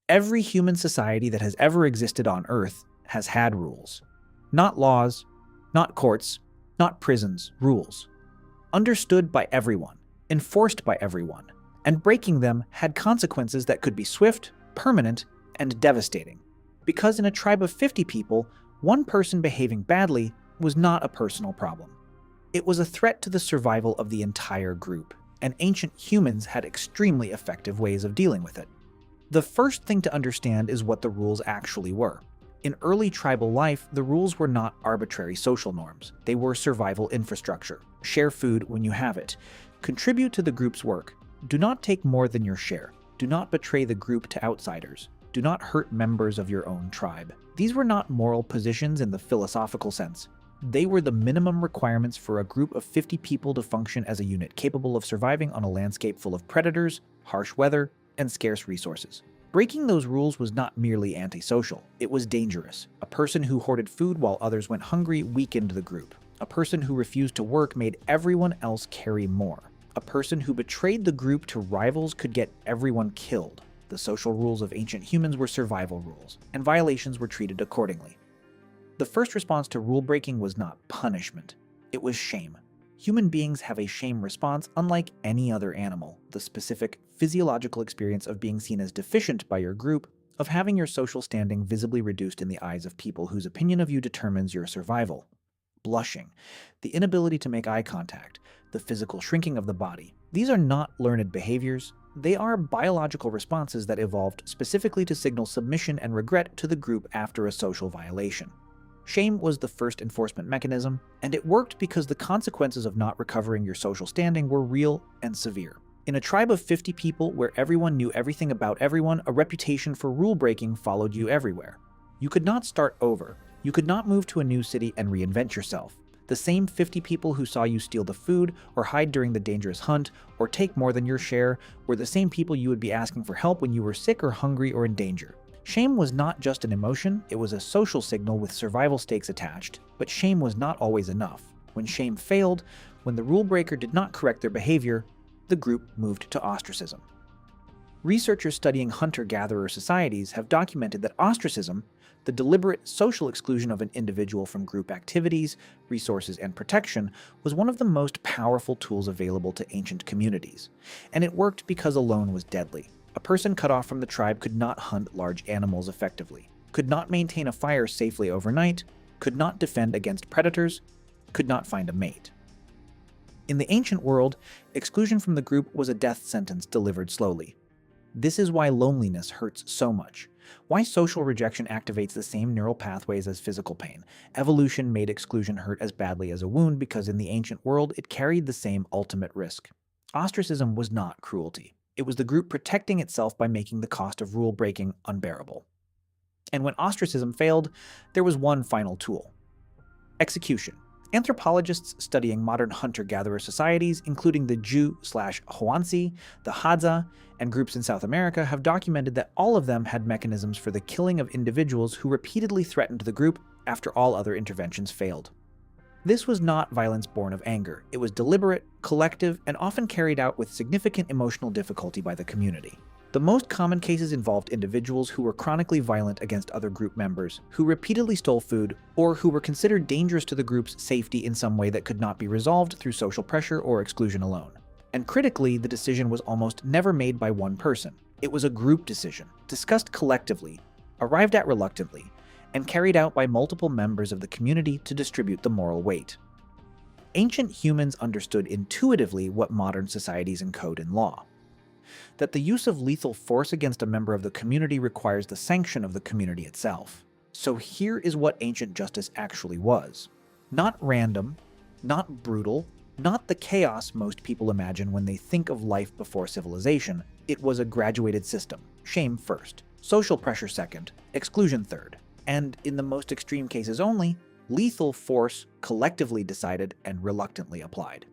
Every human society that has ever existed on Earth has had rules. Not laws, not courts, not prisons, rules. Understood by everyone, enforced by everyone, and breaking them had consequences that could be swift, permanent, and devastating. Because in a tribe of 50 people, one person behaving badly was not a personal problem. It was a threat to the survival of the entire group, and ancient humans had extremely effective ways of dealing with it. The first thing to understand is what the rules actually were. In early tribal life, the rules were not arbitrary social norms. They were survival infrastructure. Share food when you have it. Contribute to the group's work. Do not take more than your share. Do not betray the group to outsiders. Do not hurt members of your own tribe. These were not moral positions in the philosophical sense. They were the minimum requirements for a group of 50 people to function as a unit capable of surviving on a landscape full of predators, harsh weather, and scarce resources. Breaking those rules was not merely antisocial, it was dangerous. A person who hoarded food while others went hungry weakened the group. A person who refused to work made everyone else carry more. A person who betrayed the group to rivals could get everyone killed. The social rules of ancient humans were survival rules, and violations were treated accordingly. The first response to rule breaking was not punishment, it was shame. Human beings have a shame response unlike any other animal, the specific physiological experience of being seen as deficient by your group, of having your social standing visibly reduced in the eyes of people whose opinion of you determines your survival. Blushing, the inability to make eye contact, the physical shrinking of the body. These are not learned behaviors, they are biological responses that evolved specifically to signal submission and regret to the group after a social violation. Shame was the first enforcement mechanism, and it worked because the consequences of not recovering your social standing were real and severe. In a tribe of 50 people where everyone knew everything about everyone, a reputation for rule-breaking followed you everywhere. You could not start over. You could not move to a new city and reinvent yourself. The same 50 people who saw you steal the food, or hide during the dangerous hunt, or take more than your share, were the same people you would be asking for help when you were sick or hungry or in danger. Shame was not just an emotion, it was a social signal with survival stakes attached, but shame was not always enough. When shame failed, when the rule breaker did not correct their behavior, the group moved to ostracism. Researchers studying hunter-gatherer societies have documented that ostracism, the deliberate social exclusion of an individual from group activities, resources, and protection, was one of the most powerful tools available to ancient communities. And it worked because alone was deadly. A person cut off from the tribe could not hunt large animals effectively, could not maintain a fire safely overnight, could not defend against predators, could not find a mate. In the ancient world, exclusion from the group was a death sentence delivered slowly. This is why loneliness hurts so much, why social rejection activates the same neural pathways as physical pain. Evolution made exclusion hurt as badly as a wound because in the ancient world it carried the same ultimate risk. Ostracism was not cruelty. It was the group protecting itself by making the cost of rule breaking unbearable. And when ostracism failed, there was one final tool: execution. Anthropologists studying modern hunter-gatherer societies, including the Ju/Huansi, the Hadza, and groups in South America, have documented that all of them had mechanisms for the killing of individuals who repeatedly threatened the group after all other interventions failed. This was not violence born of anger. It was deliberate, collective, and often carried out with significant emotional difficulty by the community. The most common cases involved individuals who were chronically violent against other group members, who repeatedly stole food, or who were considered dangerous to the group's safety in some way that could not be resolved through social pressure or exclusion alone. And critically, the decision was almost never made by one person. It was a group decision, discussed collectively, arrived at reluctantly, and carried out by multiple members of the community to distribute the moral weight. Ancient humans understood intuitively what modern societies encode in law: that the use of lethal force against a member of the community requires the sanction of the community itself. So here is what ancient justice actually was. Not random, not brutal, not the chaos most people imagine when they think of life before civilization. It was a graduated system: shame first, social pressure second, exclusion third, and in the most extreme cases only, lethal force collectively decided and reluctantly applied.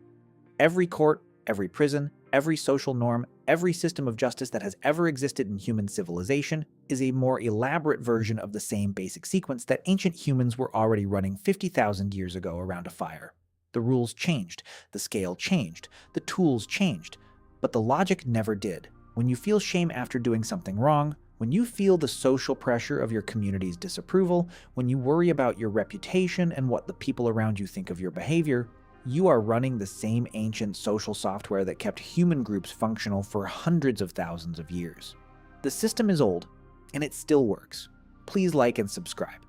Every court, every prison, every social norm, every system of justice that has ever existed in human civilization is a more elaborate version of the same basic sequence that ancient humans were already running 50,000 years ago around a fire. The rules changed, the scale changed, the tools changed, but the logic never did. When you feel shame after doing something wrong, When you feel the social pressure of your community's disapproval, when you worry about your reputation and what the people around you think of your behavior, you are running the same ancient social software that kept human groups functional for hundreds of thousands of years. The system is old, and it still works. Please like and subscribe.